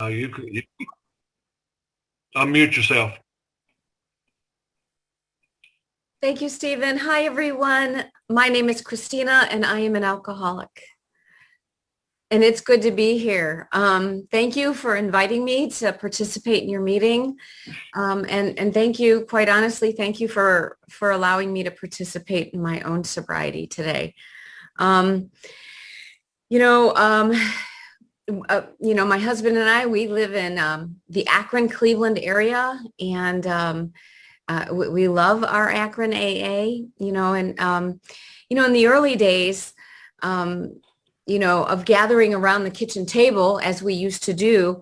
You unmute yourself. Thank you, Stephen. Hi, everyone. My name is Christina, and I am an alcoholic. And it's good to be here. Thank you for inviting me to participate in your meeting. And thank you, quite honestly, thank you for allowing me to participate in my own sobriety today. My husband and I, we live in the Akron, Cleveland area, and we love our Akron AA, in the early days, of gathering around the kitchen table, as we used to do,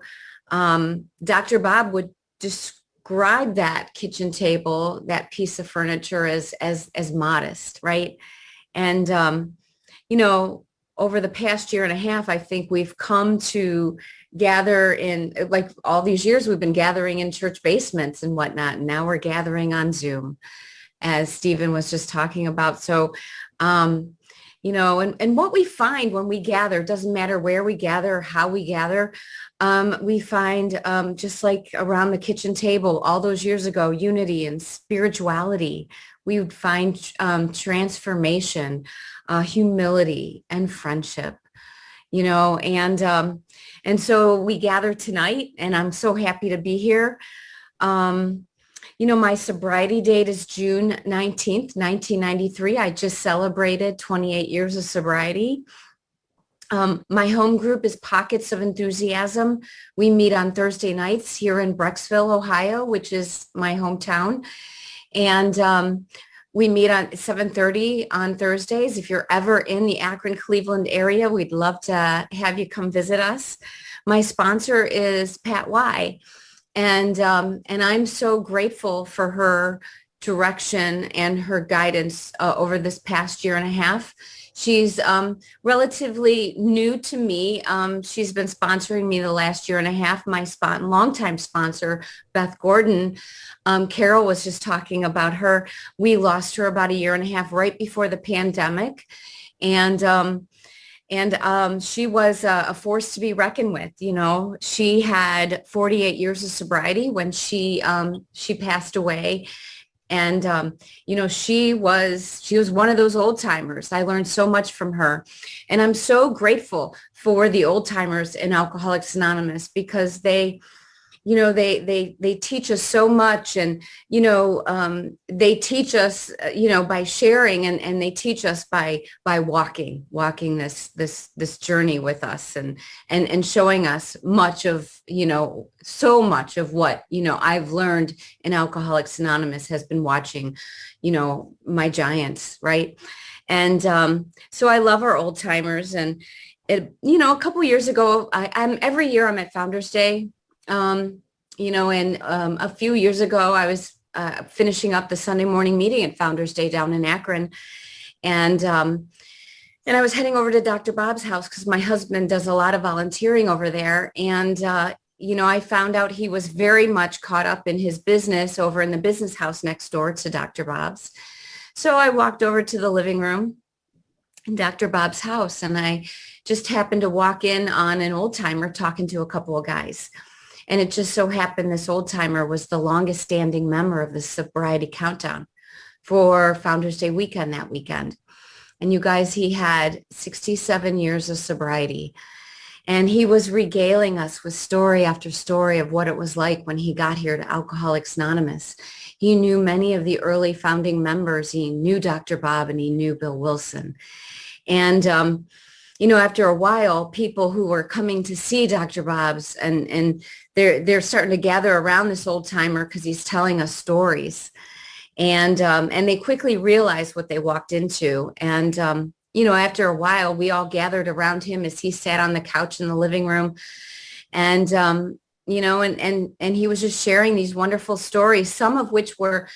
Dr. Bob would describe that kitchen table, that piece of furniture as modest, right? And, over the past year and a half, I think we've come to gather in, like all these years, we've been gathering in church basements and whatnot. And now we're gathering on Zoom, as Stephen was just talking about. So, and what we find when we gather, doesn't matter where we gather or how we gather, we find just like around the kitchen table all those years ago, unity and spirituality. We would find transformation, humility and friendship, and so we gather tonight, and I'm so happy to be here. My sobriety date is June 19th, 1993. I just celebrated 28 years of sobriety. My home group is Pockets of Enthusiasm. We meet on Thursday nights here in Brecksville, Ohio, which is my hometown. And we meet at 7:30 on Thursdays. If you're ever in the Akron, Cleveland area, we'd love to have you come visit us. My sponsor is Pat Y. And I'm so grateful for her direction and her guidance over this past year and a half. She's relatively new to me. She's been sponsoring me the last year and a half. My longtime sponsor, Beth Gordon, Carol was just talking about her. We lost her about a year and a half right before the pandemic. And she was a force to be reckoned with. She had 48 years of sobriety when she passed away. And, she was one of those old timers. I learned so much from her. And I'm so grateful for the old timers in Alcoholics Anonymous, because they teach us so much, and, they teach us, by sharing, and they teach us by walking this journey with us, and showing us much of, so much of what, I've learned in Alcoholics Anonymous has been watching, my giants. Right. And so I love our old timers. And a couple of years ago, every year I'm at Founders Day. And a few years ago, I was finishing up the Sunday morning meeting at Founders Day down in Akron. And I was heading over to Dr. Bob's house because my husband does a lot of volunteering over there. And, I found out he was very much caught up in his business over in the business house next door to Dr. Bob's. So I walked over to the living room in Dr. Bob's house, and I just happened to walk in on an old timer talking to a couple of guys. And it just so happened this old timer was the longest standing member of the sobriety countdown for Founders Day weekend that weekend. And you guys, he had 67 years of sobriety. And he was regaling us with story after story of what it was like when he got here to Alcoholics Anonymous. He knew many of the early founding members. He knew Dr. Bob, and he knew Bill Wilson. And, after a while, people who were coming to see Dr. Bob's, and they're starting to gather around this old timer because he's telling us stories. And they quickly realized what they walked into. And, after a while, we all gathered around him as he sat on the couch in the living room. And, and he was just sharing these wonderful stories, some of which were,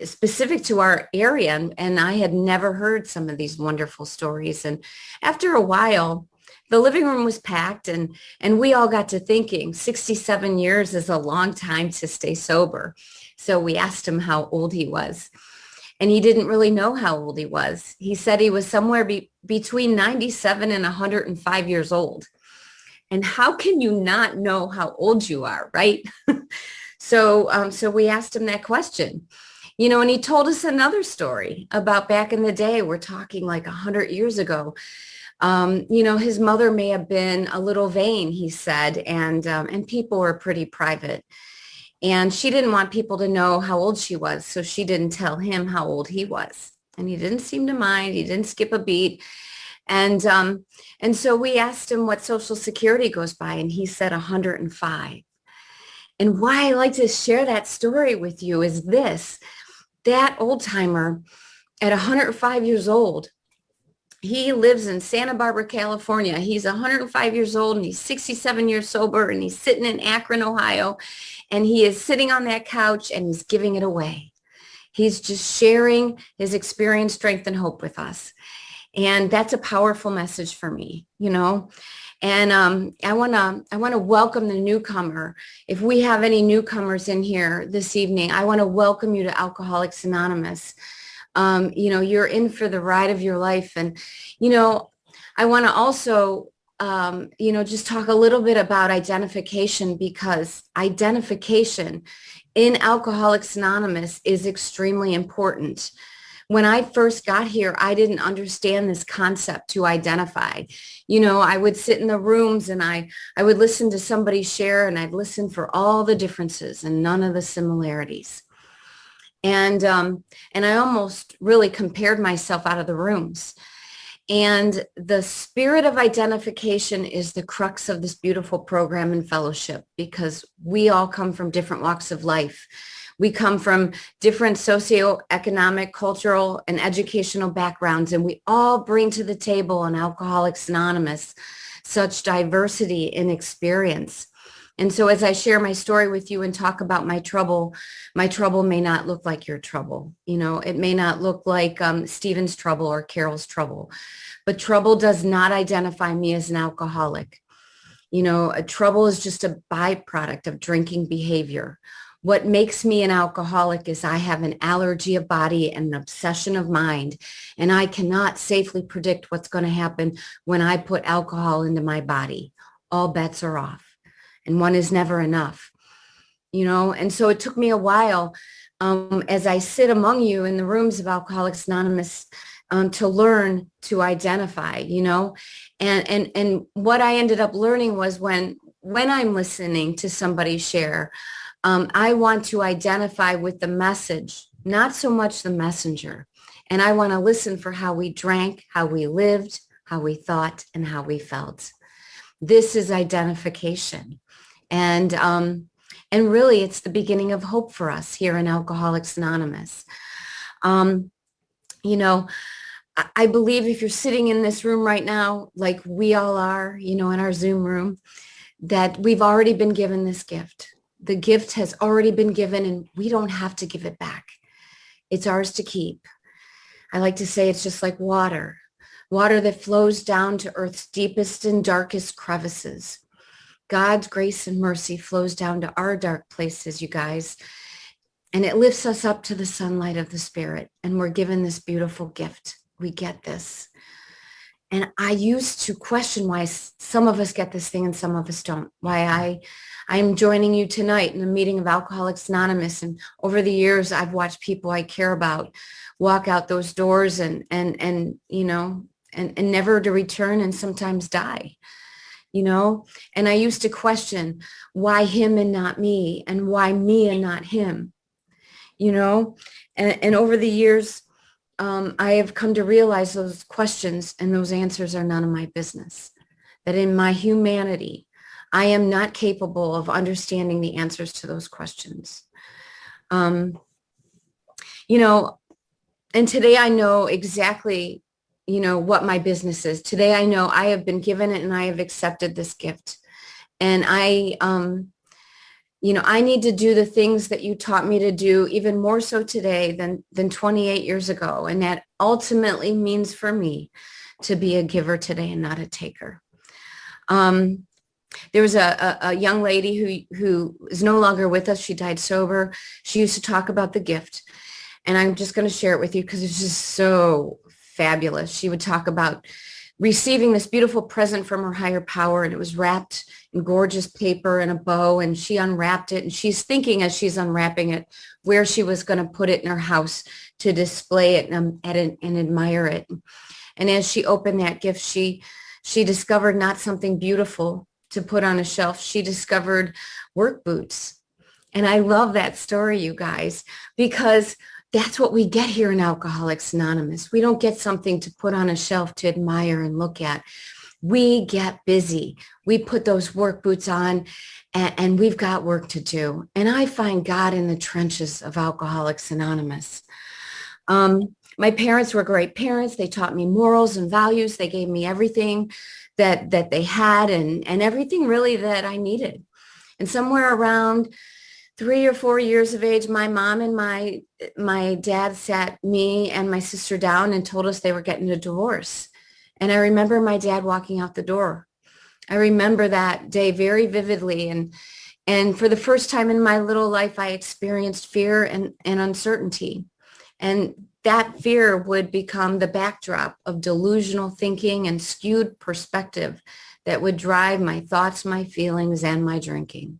specific to our area. And I had never heard some of these wonderful stories. And after a while, the living room was packed, and we all got to thinking 67 years is a long time to stay sober. So we asked him how old he was. And he didn't really know how old he was. He said he was somewhere between 97 and 105 years old. And how can you not know how old you are, right? So we asked him that question, and he told us another story about back in the day. We're talking like 100 years ago. His mother may have been a little vain, he said, and people were pretty private. And she didn't want people to know how old she was, so she didn't tell him how old he was. And he didn't seem to mind. He didn't skip a beat. And so we asked him what Social Security goes by, and he said 105. And why I like to share that story with you is this: that old timer at 105 years old, he lives in Santa Barbara, California. He's 105 years old and he's 67 years sober, and he's sitting in Akron, Ohio, and he is sitting on that couch and he's giving it away. He's just sharing his experience, strength, and hope with us. And that's a powerful message for me, And I want to welcome the newcomer. If we have any newcomers in here this evening, I want to welcome you to Alcoholics Anonymous. You're in for the ride of your life. And, I want to also, just talk a little bit about identification, because identification in Alcoholics Anonymous is extremely important. When I first got here, I didn't understand this concept to identify. I would sit in the rooms and I would listen to somebody share, and I'd listen for all the differences and none of the similarities. And I almost really compared myself out of the rooms. And the spirit of identification is the crux of this beautiful program and fellowship, because we all come from different walks of life. We come from different socioeconomic, cultural, and educational backgrounds, and we all bring to the table in Alcoholics Anonymous such diversity in experience. And so as I share my story with you and talk about my trouble may not look like your trouble. It may not look like Stephen's trouble or Carol's trouble, but trouble does not identify me as an alcoholic. A trouble is just a byproduct of drinking behavior. What makes me an alcoholic is I have an allergy of body and an obsession of mind, and I cannot safely predict what's going to happen when I put alcohol into my body. All bets are off, and one is never enough, and so it took me a while as I sit among you in the rooms of Alcoholics Anonymous to learn to identify, and what I ended up learning was when I'm listening to somebody share, I want to identify with the message, not so much the messenger. And I want to listen for how we drank, how we lived, how we thought, and how we felt. This is identification. And really, it's the beginning of hope for us here in Alcoholics Anonymous. I believe if you're sitting in this room right now, like we all are, in our Zoom room, that we've already been given this gift. The gift has already been given, and we don't have to give it back. It's ours to keep. I like to say it's just like water that flows down to earth's deepest and darkest crevices. God's grace and mercy flows down to our dark places, you guys, and it lifts us up to the sunlight of the Spirit, and we're given this beautiful gift. We get this. And I used to question why some of us get this thing and some of us don't, why I'm joining you tonight in a meeting of Alcoholics Anonymous. And over the years, I've watched people I care about walk out those doors and never to return, and sometimes die, And I used to question why him and not me, and why me and not him, And over the years, I have come to realize those questions and those answers are none of my business. That in my humanity, I am not capable of understanding the answers to those questions. And today I know exactly, what my business is. Today I know I have been given it and I have accepted this gift. And I need to do the things that you taught me to do, even more so today than 28 years ago. And that ultimately means for me to be a giver today and not a taker. There was a young lady who is no longer with us. She died sober. She used to talk about the gift. And I'm just going to share it with you because it's just so fabulous. She would talk about receiving this beautiful present from her higher power, and it was wrapped in gorgeous paper and a bow, and she unwrapped it, and she's thinking as she's unwrapping it where she was going to put it in her house to display it and admire it. And as she opened that gift, she discovered not something beautiful to put on a shelf. She discovered work boots. And I love that story, you guys, because that's what we get here in Alcoholics Anonymous. We don't get something to put on a shelf to admire and look at. We get busy. We put those work boots on, and we've got work to do. And I find God in the trenches of Alcoholics Anonymous. My parents were great parents. They taught me morals and values. They gave me everything that they had and everything really that I needed. And somewhere around 3 or 4 years of age, my mom and my dad sat me and my sister down and told us they were getting a divorce. And I remember my dad walking out the door. I remember that day very vividly. And for the first time in my little life, I experienced fear and uncertainty. And that fear would become the backdrop of delusional thinking and skewed perspective that would drive my thoughts, my feelings, and my drinking.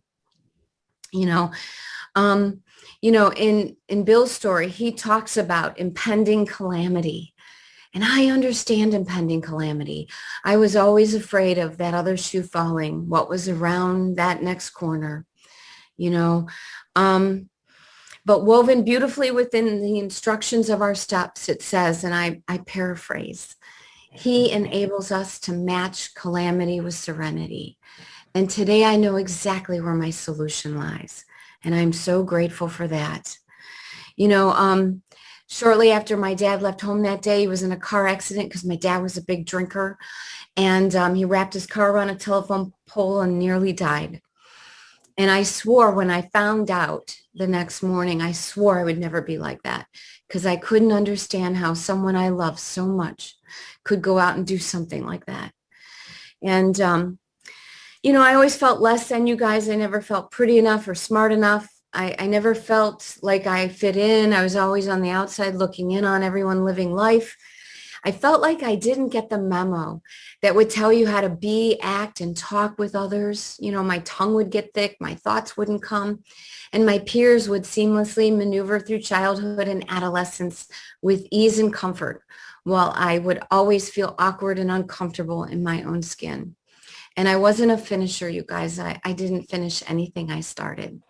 In Bill's story, he talks about impending calamity. And I understand impending calamity. I was always afraid of that other shoe falling, what was around that next corner, But woven beautifully within the instructions of our steps, it says, and I paraphrase, he enables us to match calamity with serenity. And today I know exactly where my solution lies. And I'm so grateful for that. Shortly after my dad left home that day, he was in a car accident because my dad was a big drinker. And he wrapped his car around a telephone pole and nearly died. And I swore when I found out the next morning, I swore I would never be like that because I couldn't understand how someone I love so much could go out and do something like that. And, I always felt less than you guys. I never felt pretty enough or smart enough. I never felt like I fit in. I was always on the outside looking in on everyone living life. I felt like I didn't get the memo that would tell you how to be, act, and talk with others. My tongue would get thick, my thoughts wouldn't come, and my peers would seamlessly maneuver through childhood and adolescence with ease and comfort, while I would always feel awkward and uncomfortable in my own skin. And I wasn't a finisher, you guys. I didn't finish anything I started.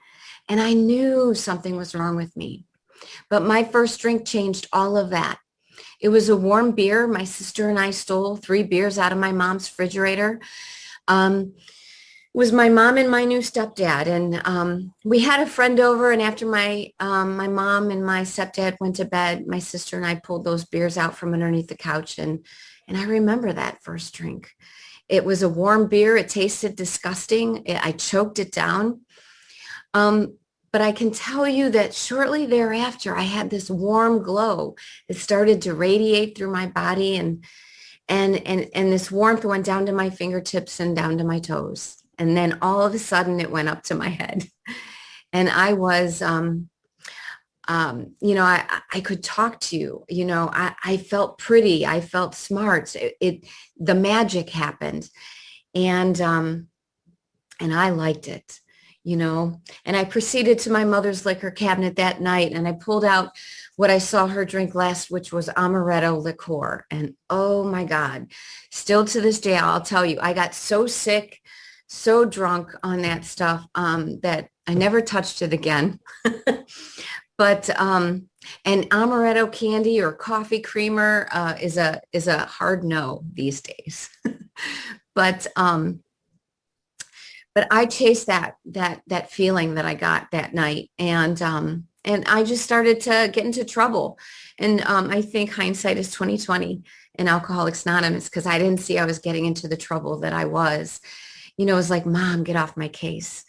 And I knew something was wrong with me. But my first drink changed all of that. It was a warm beer. My sister and I stole 3 beers out of my mom's refrigerator. It was my mom and my new stepdad. And we had a friend over. And after my mom and my stepdad went to bed, my sister and I pulled those beers out from underneath the couch. And I remember that first drink. It was a warm beer. It tasted disgusting. I choked it down. But I can tell you that shortly thereafter, I had this warm glow that started to radiate through my body, and this warmth went down to my fingertips and down to my toes. And then all of a sudden it went up to my head. And I was, I could talk to you, I felt pretty. I felt smart. The magic happened. And I liked it. And I proceeded to my mother's liquor cabinet that night, and I pulled out what I saw her drink last, which was amaretto liqueur. And oh my God, still to this day, I'll tell you, I got so sick, so drunk on that stuff that I never touched it again. But an amaretto candy or coffee creamer is a hard no these days. But I chased that feeling that I got that night, and I just started to get into trouble. And I think hindsight is 2020 in Alcoholics Anonymous, because I didn't see I was getting into the trouble that I was. It was like, Mom, get off my case.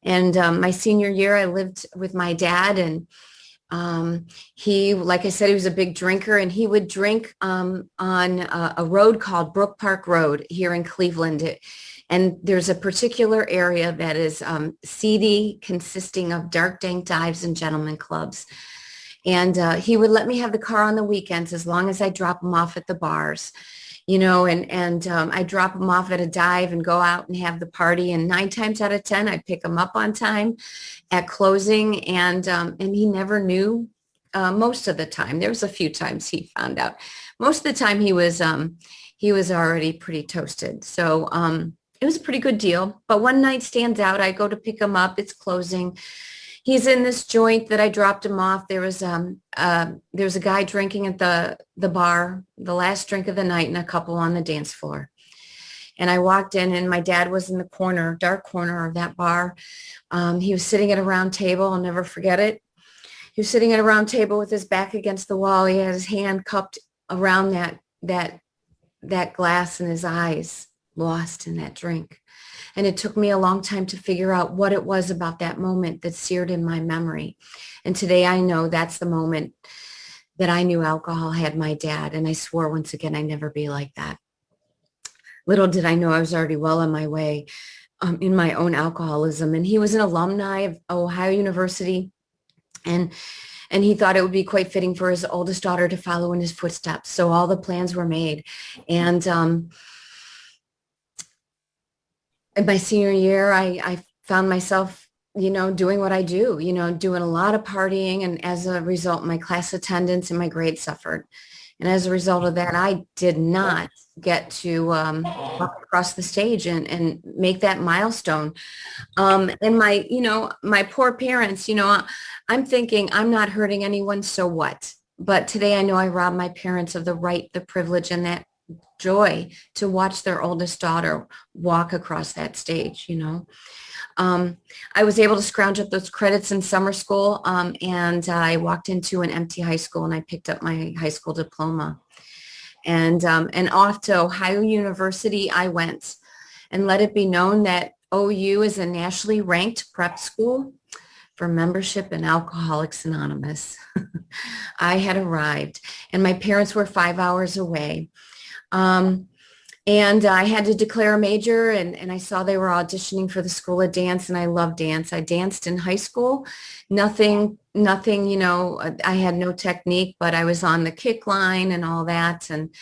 And my senior year, I lived with my dad, and he, like I said, he was a big drinker, and he would drink on a road called Brook Park Road here in Cleveland. And there's a particular area that is seedy, consisting of dark, dank dives and gentlemen clubs. And he would let me have the car on the weekends as long as I drop him off at the bars. and I drop them off at a dive and go out and have the party. And 9 times out of 10, I pick them up on time at closing. And he never knew most of the time. There was a few times he found out. Most of the time he was already pretty toasted. So it was a pretty good deal. But one night stands out. I go to pick him up. It's closing. He's in this joint that I dropped him off. There was a guy drinking at the bar, the last drink of the night, and a couple on the dance floor. And I walked in, and my dad was in the corner, dark corner of that bar. He was sitting at a round table. I'll never forget it. He was sitting at a round table with his back against the wall. He had his hand cupped around that glass, and his eyes lost in that drink. And it took me a long time to figure out what it was about that moment that seared in my memory. And today I know that's the moment that I knew alcohol had my dad. And I swore once again I'd never be like that. Little did I know I was already well on my way in my own alcoholism. And he was an alumni of Ohio University. And he thought it would be quite fitting for his oldest daughter to follow in his footsteps. So all the plans were made. And in my senior year, I found myself, doing what I do, doing a lot of partying. And as a result, my class attendance and my grades suffered. And as a result of that, I did not get to walk across the stage and make that milestone. And my poor parents, I'm thinking I'm not hurting anyone, so what? But today I know I robbed my parents of the right, the privilege, and that joy to watch their oldest daughter walk across that stage. I was able to scrounge up those credits in summer school, and I walked into an empty high school, and I picked up my high school diploma. And off to Ohio University I went. And let it be known that OU is a nationally ranked prep school for membership in Alcoholics Anonymous. I had arrived, and my parents were 5 hours away. And I had to declare a major, and I saw they were auditioning for the School of Dance, and I love dance. I danced in high school. Nothing, I had no technique, but I was on the kick line and all that. And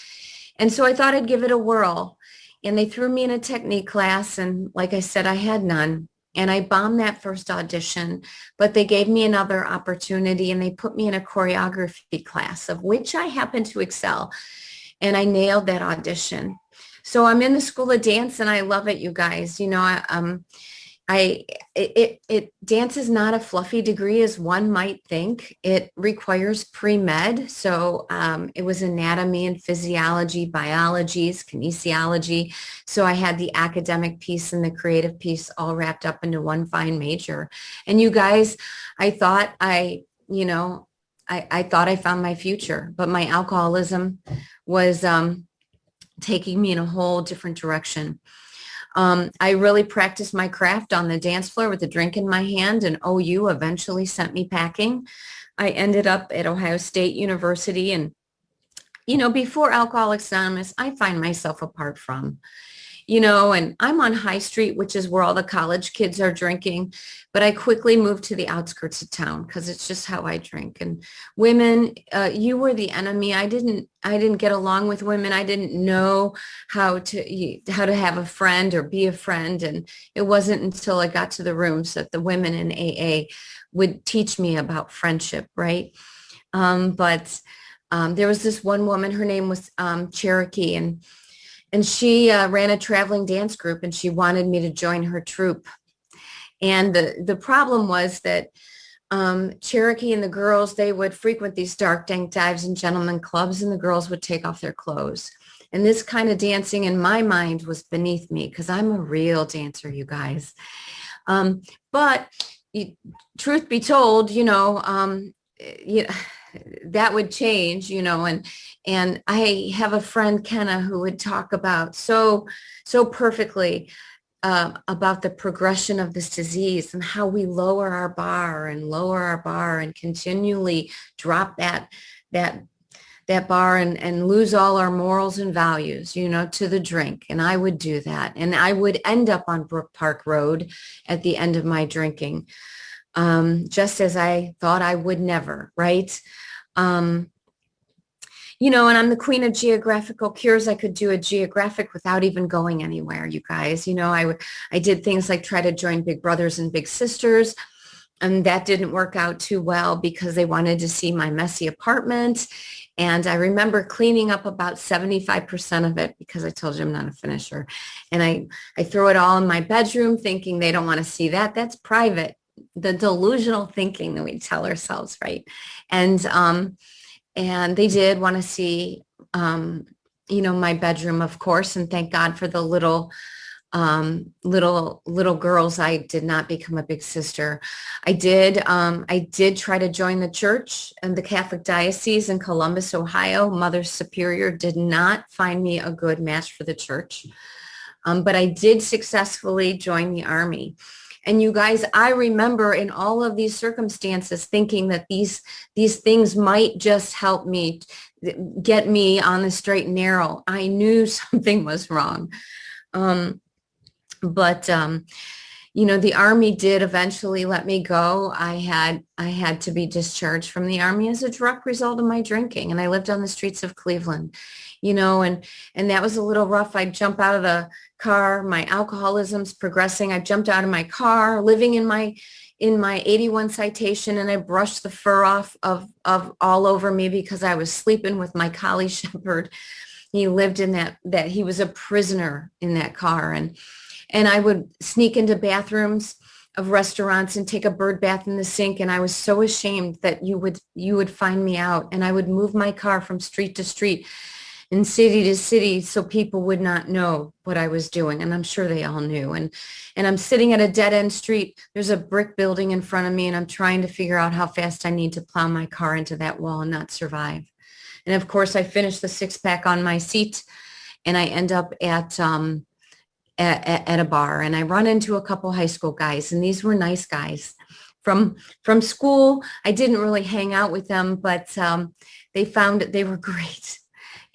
so I thought I'd give it a whirl. And they threw me in a technique class, and like I said, I had none. And I bombed that first audition, but they gave me another opportunity, and they put me in a choreography class, of which I happened to excel. And I nailed that audition. So I'm in the School of Dance, and I love it, you guys. Dance is not a fluffy degree as one might think. It requires pre-med. So it was anatomy and physiology, biologies, kinesiology. So I had the academic piece and the creative piece all wrapped up into one fine major. And you guys, I thought I thought I found my future, but my alcoholism was taking me in a whole different direction. I really practiced my craft on the dance floor with a drink in my hand, and OU eventually sent me packing. I ended up at Ohio State University, and, before Alcoholics Anonymous, I find myself apart from, and I'm on High Street, which is where all the college kids are drinking. But I quickly moved to the outskirts of town because it's just how I drink. And women, you were the enemy. I didn't get along with women. I didn't know how to have a friend or be a friend. And it wasn't until I got to the rooms that the women in AA would teach me about friendship, right? But there was this one woman, her name was Cherokee, and she ran a traveling dance group, and she wanted me to join her troupe. And the problem was that Cherokee and the girls, they would frequent these dark dank dives and gentlemen clubs, and the girls would take off their clothes. And this kind of dancing in my mind was beneath me because I'm a real dancer, you guys. But truth be told, that would change, and I have a friend, Kenna, who would talk about so perfectly about the progression of this disease and how we lower our bar and continually drop that bar and lose all our morals and values, to the drink. And I would do that. And I would end up on Brook Park Road at the end of my drinking, just as I thought I would never, right? and I'm the queen of geographical cures. I could do a geographic without even going anywhere, you guys. I did things like try to join Big Brothers and Big Sisters. And that didn't work out too well because they wanted to see my messy apartment. And I remember cleaning up about 75% of it because I told you I'm not a finisher. And I throw it all in my bedroom thinking they don't want to see that. That's private. The delusional thinking that we tell ourselves, right? And they did want to see, my bedroom, of course. And thank God for the little girls. I did not become a big sister. I did try to join the church and the Catholic Diocese in Columbus, Ohio. Mother Superior did not find me a good match for the church. But I did successfully join the Army. And you guys, I remember in all of these circumstances thinking that these things might just help me get me on the straight and narrow. I knew something was wrong. But the Army did eventually let me go. I had to be discharged from the Army as a direct result of my drinking. And I lived on the streets of Cleveland, and that was a little rough. I'd jump out of the car. My alcoholism's progressing. I jumped out of my car, living in my 81 citation, and I brushed the fur off of all over me because I was sleeping with my collie shepherd. He lived in that he was a prisoner in that car. And I would sneak into bathrooms of restaurants and take a bird bath in the sink. And I was so ashamed that you would find me out. And I would move my car from street to street and city to city so people would not know what I was doing. And I'm sure they all knew. And I'm sitting at a dead end street. There's a brick building in front of me, and I'm trying to figure out how fast I need to plow my car into that wall and not survive. And of course, I finished the 6-pack on my seat, and I end up at a bar, and I run into a couple high school guys, and these were nice guys from school. I didn't really hang out with them, but they found that they were great.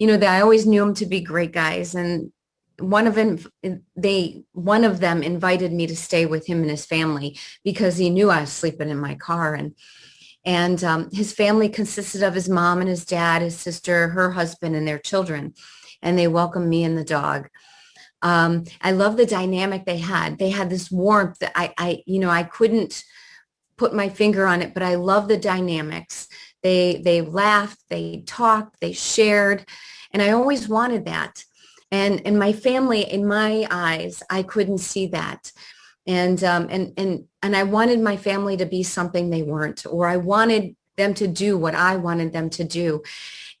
I always knew them to be great guys, and one of them invited me to stay with him and his family because he knew I was sleeping in my car, and his family consisted of his mom and his dad, his sister, her husband, and their children, and they welcomed me and the dog. I love the dynamic they had. They had this warmth that I couldn't put my finger on it, but I love the dynamics. They laughed, they talked, they shared, and I always wanted that. And my family, in my eyes, I couldn't see that. And I wanted my family to be something they weren't, or I wanted them to do what I wanted them to do.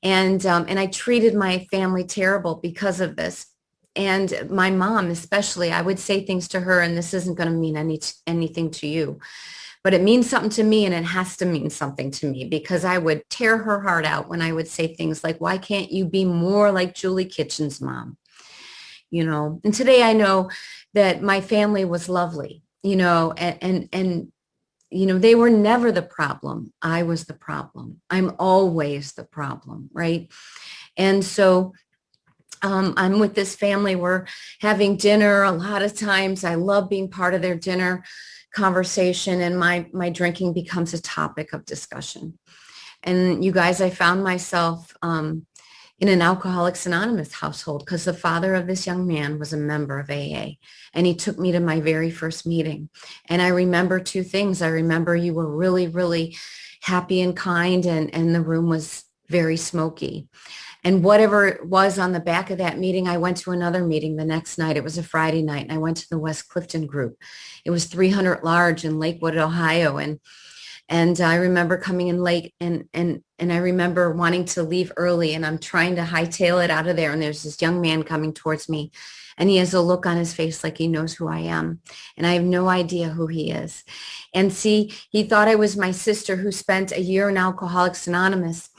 And I treated my family terrible because of this. And my mom, especially, I would say things to her, and this isn't going to mean anything to you, but it means something to me, and it has to mean something to me because I would tear her heart out when I would say things like, why can't you be more like Julie Kitchen's mom? And today I know that my family was lovely, and they were never the problem. I was the problem. I'm always the problem, right? And so I'm with this family. We're having dinner. A lot of times I love being part of their dinner conversation, and my drinking becomes a topic of discussion. And you guys, I found myself in an Alcoholics Anonymous household because the father of this young man was a member of AA, and he took me to my very first meeting. And I remember two things. I remember you were really, really happy and kind, and the room was very smoky. And whatever it was on the back of that meeting, I went to another meeting the next night. It was a Friday night, and I went to the West Clifton group. It was 300 large in Lakewood, Ohio. And I remember coming in late, and I remember wanting to leave early, and I'm trying to hightail it out of there. And there's this young man coming towards me, and he has a look on his face like he knows who I am. And I have no idea who he is. And see, he thought I was my sister who spent a year in Alcoholics Anonymous.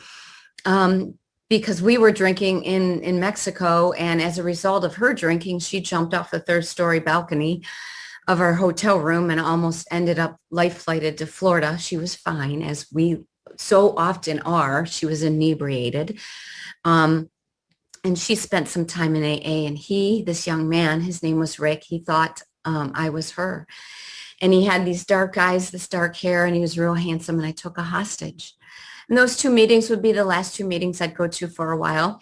Because we were drinking in Mexico, and as a result of her drinking, she jumped off the third-story balcony of our hotel room and almost ended up life-flighted to Florida. She was fine, as we so often are. She was inebriated. And she spent some time in AA, and this young man, his name was Rick, he thought I was her. And he had these dark eyes, this dark hair, and he was real handsome, and I took a hostage. And those two meetings would be the last two meetings I'd go to for a while.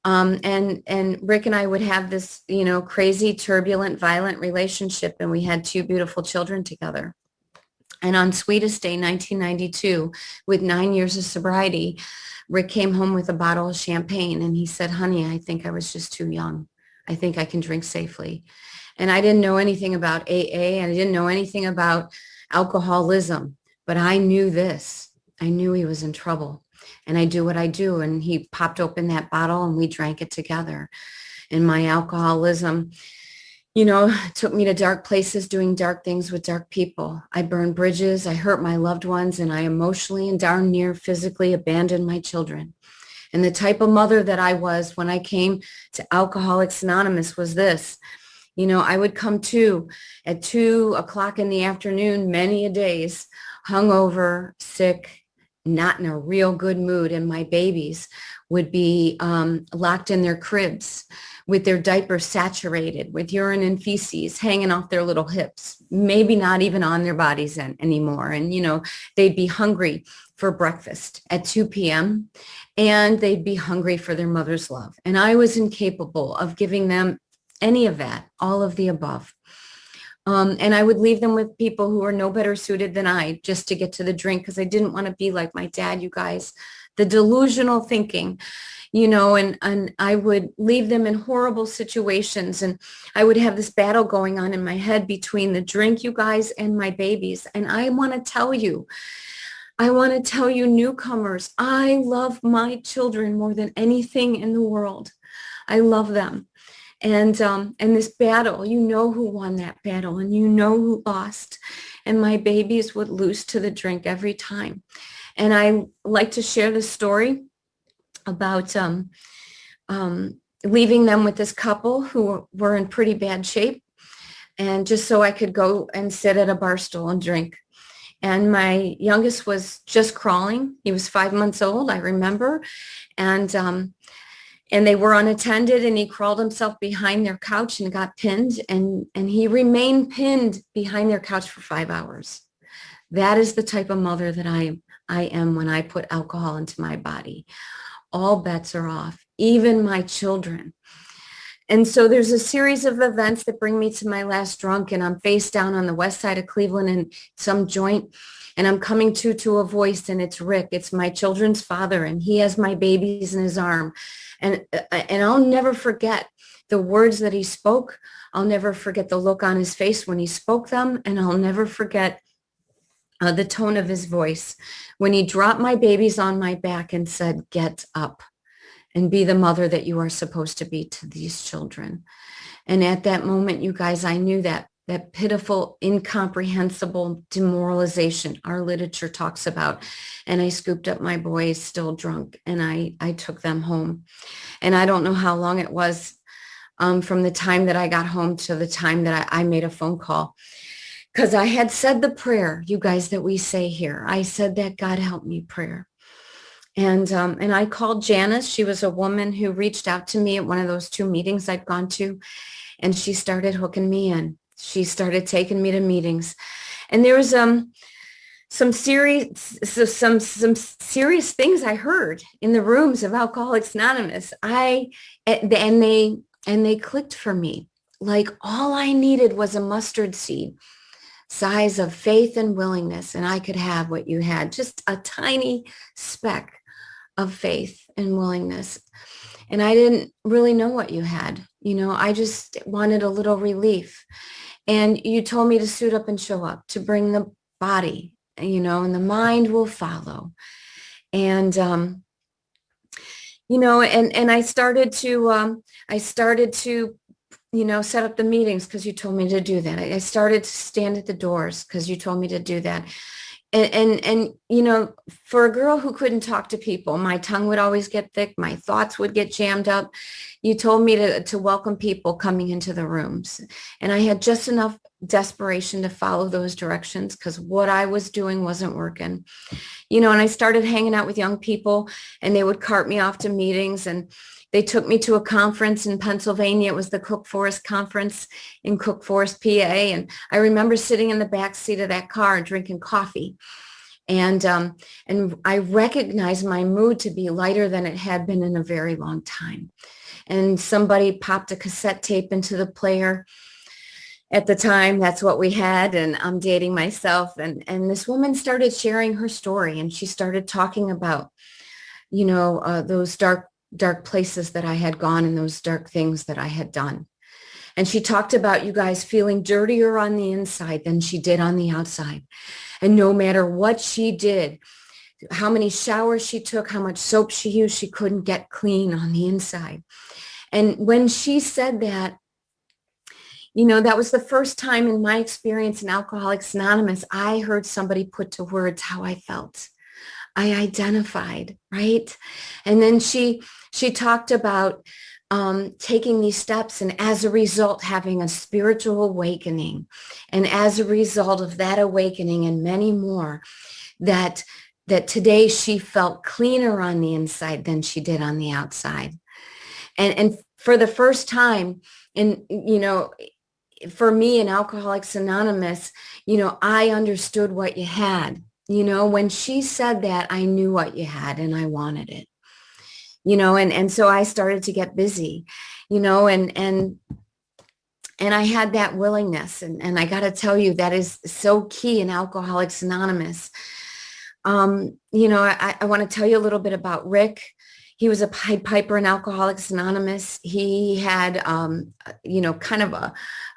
And Rick and I would have this, crazy, turbulent, violent relationship. And we had two beautiful children together. And on Sweetest Day, 1992, with 9 years of sobriety, Rick came home with a bottle of champagne and he said, honey, I think I was just too young. I think I can drink safely. And I didn't know anything about AA and I didn't know anything about alcoholism, but I knew this. I knew he was in trouble. And I do what I do. And he popped open that bottle and we drank it together. And my alcoholism, took me to dark places, doing dark things with dark people. I burned bridges, I hurt my loved ones, and I emotionally and darn near physically abandoned my children. And the type of mother that I was when I came to Alcoholics Anonymous was this. I would come to at 2:00 in the afternoon, many a days, hungover, sick, not in a real good mood. And my babies would be locked in their cribs with their diapers saturated with urine and feces hanging off their little hips, maybe not even on their bodies anymore. And, they'd be hungry for breakfast at 2 p.m. and they'd be hungry for their mother's love. And I was incapable of giving them any of that, all of the above. And I would leave them with people who are no better suited than I just to get to the drink because I didn't want to be like my dad, you guys. The delusional thinking, and I would leave them in horrible situations. And I would have this battle going on in my head between the drink, you guys, and my babies. And I want to tell you, newcomers, I love my children more than anything in the world. I love them. And this battle, who won that battle and who lost. And my babies would lose to the drink every time. And I like to share this story about leaving them with this couple who were in pretty bad shape. And just so I could go and sit at a bar stool and drink. And my youngest was just crawling. He was 5 months old, I remember. And they were unattended and he crawled himself behind their couch and got pinned. And he remained pinned behind their couch for 5 hours. That is the type of mother that I am when I put alcohol into my body. All bets are off, even my children. And so there's a series of events that bring me to my last drunk, and I'm face down on the west side of Cleveland in some joint, and I'm coming to a voice, and it's Rick. It's my children's father, and he has my babies in his arm. And I'll never forget the words that he spoke. I'll never forget the look on his face when he spoke them, and I'll never forget the tone of his voice when he dropped my babies on my back and said, get up and be the mother that you are supposed to be to these children. And at that moment, you guys, I knew that pitiful, incomprehensible demoralization our literature talks about. And I scooped up my boys still drunk and I took them home. And I don't know how long it was from the time that I got home to the time that I made a phone call. Because I had said the prayer, you guys, that we say here. I said that God help me prayer. And I called Janice. She was a woman who reached out to me at one of those two meetings I'd gone to. And she started hooking me in. She started taking me to meetings. And there was some serious things I heard in the rooms of Alcoholics Anonymous. And they clicked for me. Like all I needed was a mustard seed size of faith and willingness, and I could have what you had, just a tiny speck of faith and willingness. And I didn't really know what you had. I just wanted a little relief. And you told me to suit up and show up, to bring the body, and the mind will follow. And, and I started to set up the meetings because you told me to do that. I started to stand at the doors because you told me to do that. And for a girl who couldn't talk to people, my tongue would always get thick. My thoughts would get jammed up. You told me to welcome people coming into the rooms. And I had just enough desperation to follow those directions because what I was doing wasn't working. And I started hanging out with young people and they would cart me off to meetings, and they took me to a conference in Pennsylvania. It was the Cook Forest Conference in Cook Forest, PA. And I remember sitting in the back seat of that car drinking coffee And I recognized my mood to be lighter than it had been in a very long time. And somebody popped a cassette tape into the player. At the time, that's what we had, and I'm dating myself. And this woman started sharing her story, and she started talking about, those dark places that I had gone and those dark things that I had done. And she talked about, you guys, feeling dirtier on the inside than she did on the outside. And no matter what she did, how many showers she took, how much soap she used, she couldn't get clean on the inside. And when she said that, that was the first time in my experience in Alcoholics Anonymous, I heard somebody put to words how I felt. I identified, right? And then she talked about taking these steps, and as a result, having a spiritual awakening. And as a result of that awakening and many more, that today she felt cleaner on the inside than she did on the outside. And for the first time, for me in Alcoholics Anonymous, I understood what you had. When she said that, I knew what you had and I wanted it. And so I started to get busy, and I had that willingness. And I got to tell you, that is so key in Alcoholics Anonymous. I want to tell you a little bit about Rick. He was a Pied Piper in Alcoholics Anonymous. He had, kind of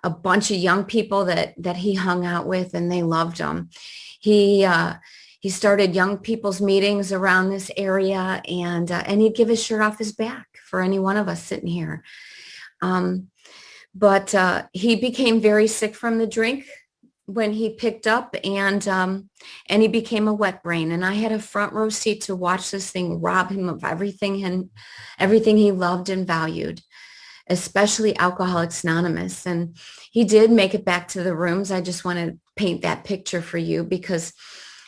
a bunch of young people that he hung out with, and they loved him. He started young people's meetings around this area, and he'd give his shirt off his back for any one of us sitting here. But he became very sick from the drink when he picked up, and he became a wet brain. And I had a front row seat to watch this thing rob him of everything he loved and valued, especially Alcoholics Anonymous. And he did make it back to the rooms. I just want to paint that picture for you, because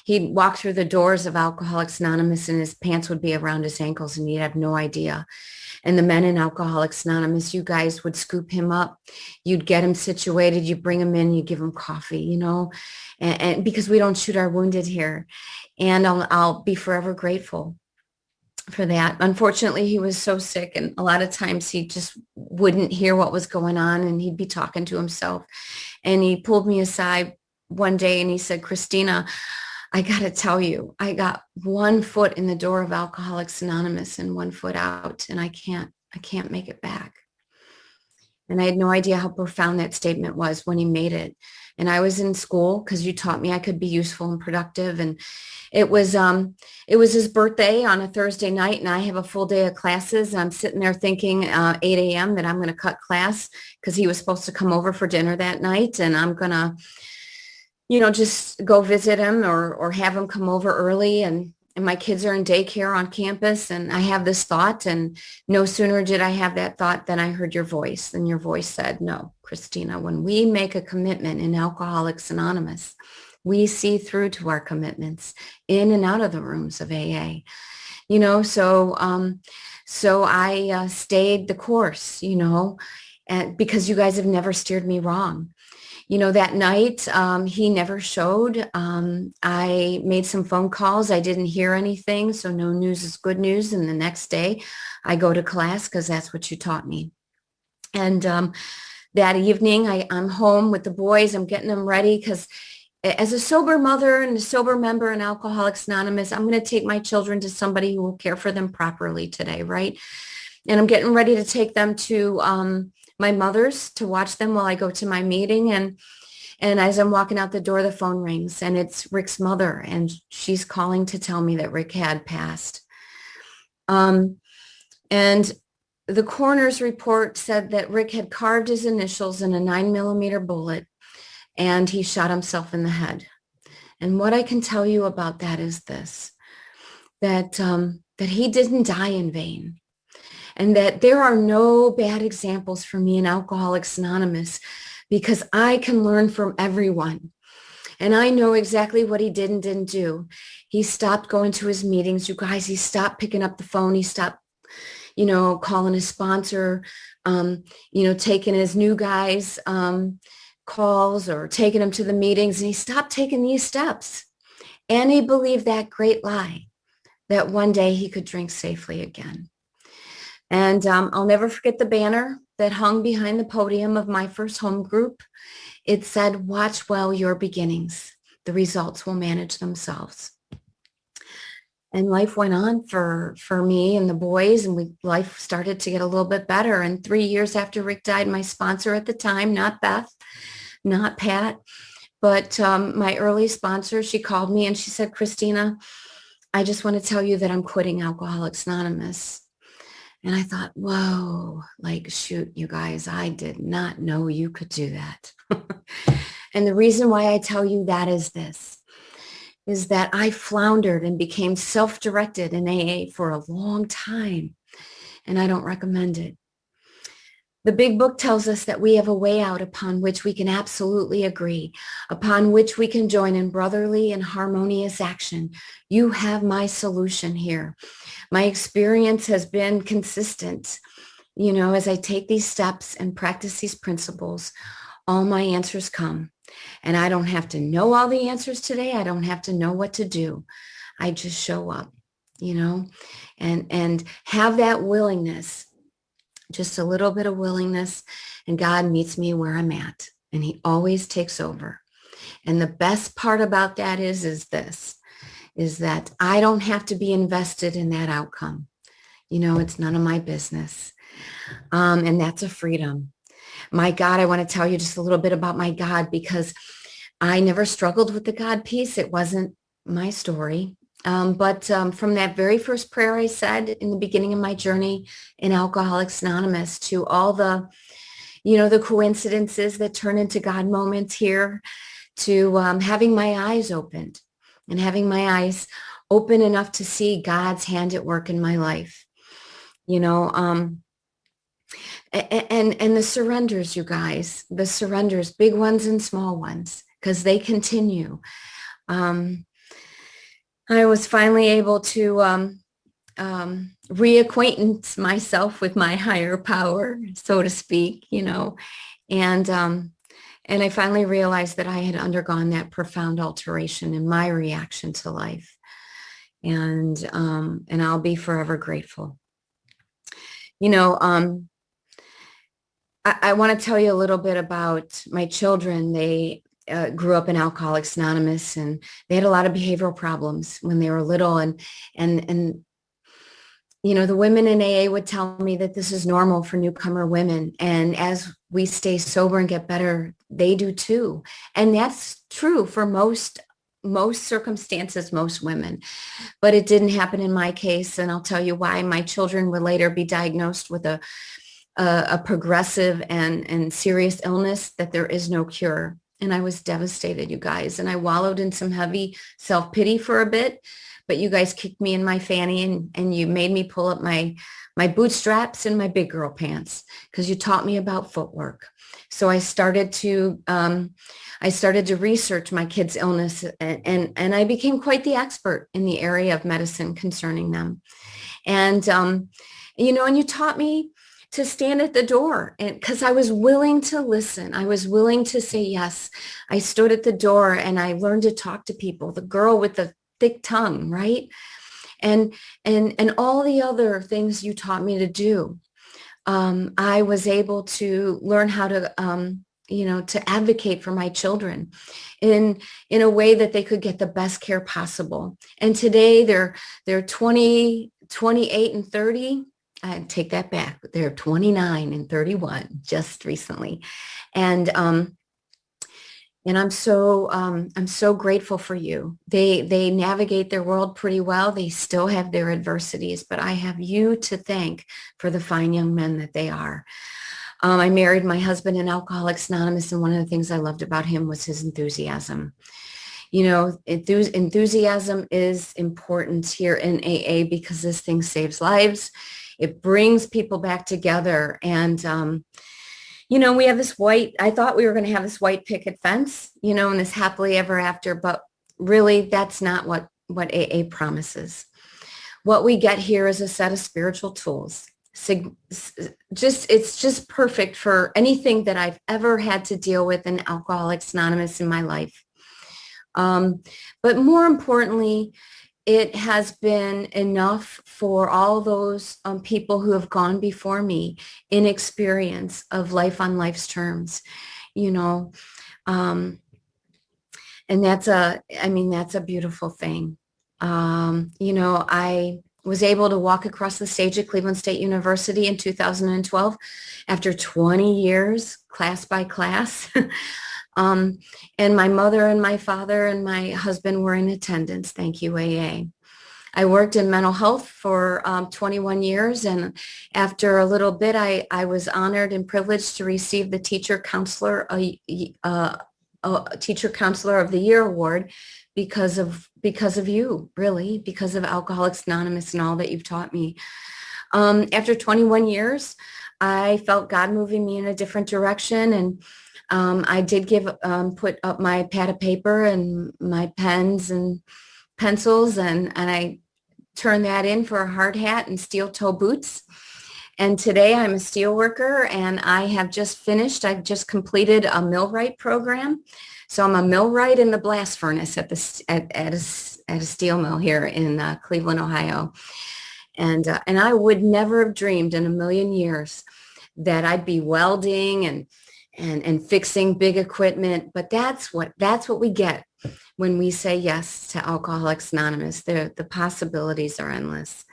he'd walk through the doors of Alcoholics Anonymous and his pants would be around his ankles and he'd have no idea. And the men in Alcoholics Anonymous, you guys would scoop him up. You'd get him situated. You bring him in. You give him coffee, and because we don't shoot our wounded here. And I'll be forever grateful for that. Unfortunately, he was so sick, and a lot of times he just wouldn't hear what was going on, and he'd be talking to himself. And he pulled me aside one day and he said, Christina, I got to tell you, I got one foot in the door of Alcoholics Anonymous and one foot out, and I can't make it back. And I had no idea how profound that statement was when he made it. And I was in school because you taught me I could be useful and productive. And it was his birthday on a Thursday night, and I have a full day of classes. I'm sitting there thinking 8 a.m. that I'm going to cut class because he was supposed to come over for dinner that night, and I'm going to just go visit him or have him come over early. And my kids are in daycare on campus, and I have this thought, and no sooner did I have that thought than I heard your voice, and your voice said, no, Christina, when we make a commitment in Alcoholics Anonymous, we see through to our commitments in and out of the rooms of AA, so I stayed the course, and because you guys have never steered me wrong. That night, he never showed. I made some phone calls. I didn't hear anything. So no news is good news. And the next day I go to class because that's what you taught me. And that evening I'm home with the boys. I'm getting them ready because as a sober mother and a sober member in Alcoholics Anonymous, I'm going to take my children to somebody who will care for them properly today, right? And I'm getting ready to take them to my mother's to watch them while I go to my meeting. And as I'm walking out the door, the phone rings, and it's Rick's mother, and she's calling to tell me that Rick had passed. And the coroner's report said that Rick had carved his initials in a 9mm bullet, and he shot himself in the head. And what I can tell you about that is this, that he didn't die in vain. And that there are no bad examples for me in Alcoholics Anonymous, because I can learn from everyone. And I know exactly what he did and didn't do. He stopped going to his meetings, you guys. He stopped picking up the phone. He stopped, calling his sponsor, taking his new guys calls or taking him to the meetings. And he stopped taking these steps. And he believed that great lie that one day he could drink safely again. And I'll never forget the banner that hung behind the podium of my first home group. It said, "Watch well your beginnings. The results will manage themselves." And life went on for me and the boys, and life started to get a little bit better. And 3 years after Rick died, my sponsor at the time, not Beth, not Pat, but my early sponsor, she called me and she said, "Christina, I just want to tell you that I'm quitting Alcoholics Anonymous." And I thought, whoa, like, shoot, you guys, I did not know you could do that. And the reason why I tell you that is this, is that I floundered and became self-directed in AA for a long time, and I don't recommend it. The big book tells us that we have a way out upon which we can absolutely agree, upon which we can join in brotherly and harmonious action. You have my solution here. My experience has been consistent. You know, as I take these steps and practice these principles, all my answers come. And I don't have to know all the answers today. I don't have to know what to do. I just show up, you know, and have that willingness, just a little bit of willingness, and God meets me where I'm at, and he always takes over. And the best part about that is that I don't have to be invested in that outcome. You know, it's none of my business. And that's a freedom. My God, I want to tell you just a little bit about my God, because I never struggled with the God piece. It wasn't my story. But from that very first prayer I said in the beginning of my journey in Alcoholics Anonymous, to all the, you know, the coincidences that turn into God moments here, to having my eyes opened and having my eyes open enough to see God's hand at work in my life, you know, and the surrenders, you guys, the surrenders, big ones and small ones, because they continue. I was finally able to reacquaintance myself with my higher power, so to speak, you know, and I finally realized that I had undergone that profound alteration in my reaction to life, and I'll be forever grateful. You know, I want to tell you a little bit about my children. They grew up in Alcoholics Anonymous, and they had a lot of behavioral problems when they were little. And you know, the women in AA would tell me that this is normal for newcomer women. And as we stay sober and get better, they do too. And that's true for most circumstances, most women. But it didn't happen in my case. And I'll tell you why. My children would later be diagnosed with a progressive and serious illness that there is no cure. And I was devastated, you guys. And I wallowed in some heavy self-pity for a bit, but you guys kicked me in my fanny, and you made me pull up my bootstraps and my big girl pants, because you taught me about footwork. So I started to research my kids' illness, and I became quite the expert in the area of medicine concerning them. And, you know, and you taught me to stand at the door, and because I was willing to listen, I was willing to say yes. I stood at the door and I learned to talk to people, the girl with the thick tongue, right? And all the other things you taught me to do. I was able to learn how to, you know, to advocate for my children in a way that they could get the best care possible. And today they're 20, 28 and 30. I take that back. They're 29 and 31 just recently. And I'm so grateful for you. They navigate their world pretty well. They still have their adversities, but I have you to thank for the fine young men that they are. I married my husband in Alcoholics Anonymous, and one of the things I loved about him was his enthusiasm. You know, enthusiasm is important here in AA, because this thing saves lives. It brings people back together. And, you know, we have this I thought we were going to have this white picket fence, you know, and this happily ever after, but really that's not what AA promises. What we get here is a set of spiritual tools. It's just perfect for anything that I've ever had to deal with in Alcoholics Anonymous in my life. But more importantly, it has been enough for all those people who have gone before me in experience of life on life's terms, you know, um, and that's a beautiful thing. I was able to walk across the stage at Cleveland State University in 2012 after 20 years, class by class. Um, and my mother and my father and my husband were in attendance. Thank you, AA. I worked in mental health for 21 years. And after a little bit, I was honored and privileged to receive the Teacher Counselor of the Year award because of you, really, because of Alcoholics Anonymous and all that you've taught me. After 21 years, I felt God moving me in a different direction, and I did put up my pad of paper and my pens and pencils, and I turned that in for a hard hat and steel toe boots. And today I'm a steel worker, and I've just completed a millwright program. So I'm a millwright in the blast furnace at a steel mill here in Cleveland, Ohio. And I would never have dreamed in a million years that I'd be welding and fixing big equipment. But that's what we get when we say yes to Alcoholics Anonymous. The possibilities are endless.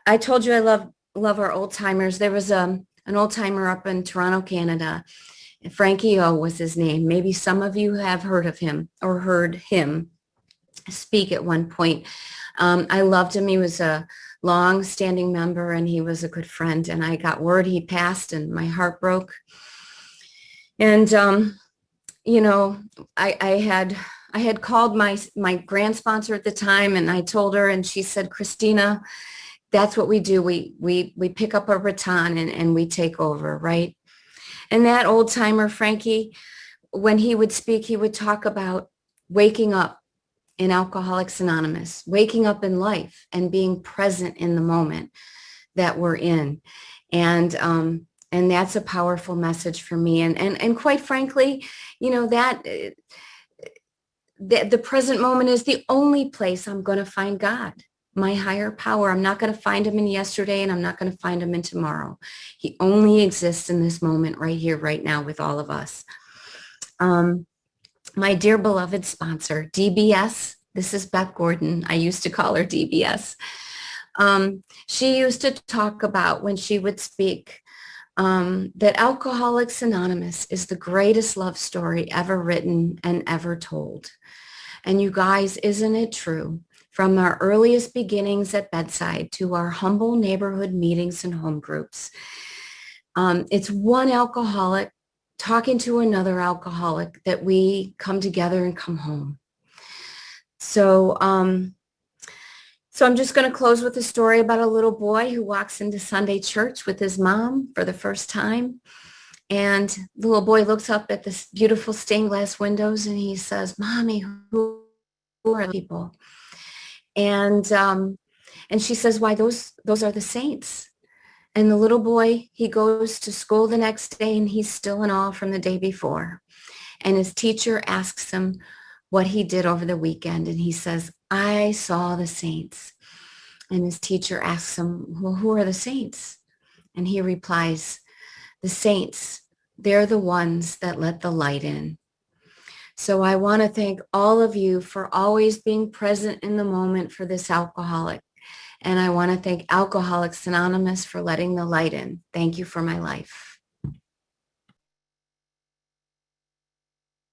I told you I love our old timers. There was an old timer up in Toronto, Canada. Frankie O was his name. Maybe some of you have heard of him or heard him speak at one point. I loved him. He was a long-standing member, and he was a good friend. And I got word he passed, and my heart broke. And I had called my grant sponsor at the time, and I told her, and she said, Christina, that's what we do. We pick up a baton and we take over, right? And that old timer, Frankie, when he would speak, he would talk about waking up in Alcoholics Anonymous, waking up in life and being present in the moment that we're in. And that's a powerful message for me. And quite frankly, that the present moment is the only place I'm going to find God, my higher power. I'm not going to find him in yesterday, and I'm not going to find him in tomorrow. He only exists in this moment right here, right now with all of us. My dear beloved sponsor, DBS, this is Beth Gordon. I used to call her DBS. She used to talk about, when she would speak, that Alcoholics Anonymous is the greatest love story ever written and ever told. And you guys, isn't it true? From our earliest beginnings at bedside to our humble neighborhood meetings and home groups, it's one alcoholic talking to another alcoholic that we come together and come home. So I'm just going to close with a story about a little boy who walks into Sunday church with his mom for the first time. And the little boy looks up at this beautiful stained glass windows, and he says, Mommy, who are the people? And she says, why, those are the saints. And the little boy, he goes to school the next day, and he's still in awe from the day before. And his teacher asks him what he did over the weekend. And he says, I saw the saints. And his teacher asks him, well, who are the saints? And he replies, the saints, they're the ones that let the light in. So I want to thank all of you for always being present in the moment for this alcoholic. And I want to thank Alcoholics Anonymous for letting the light in. Thank you for my life.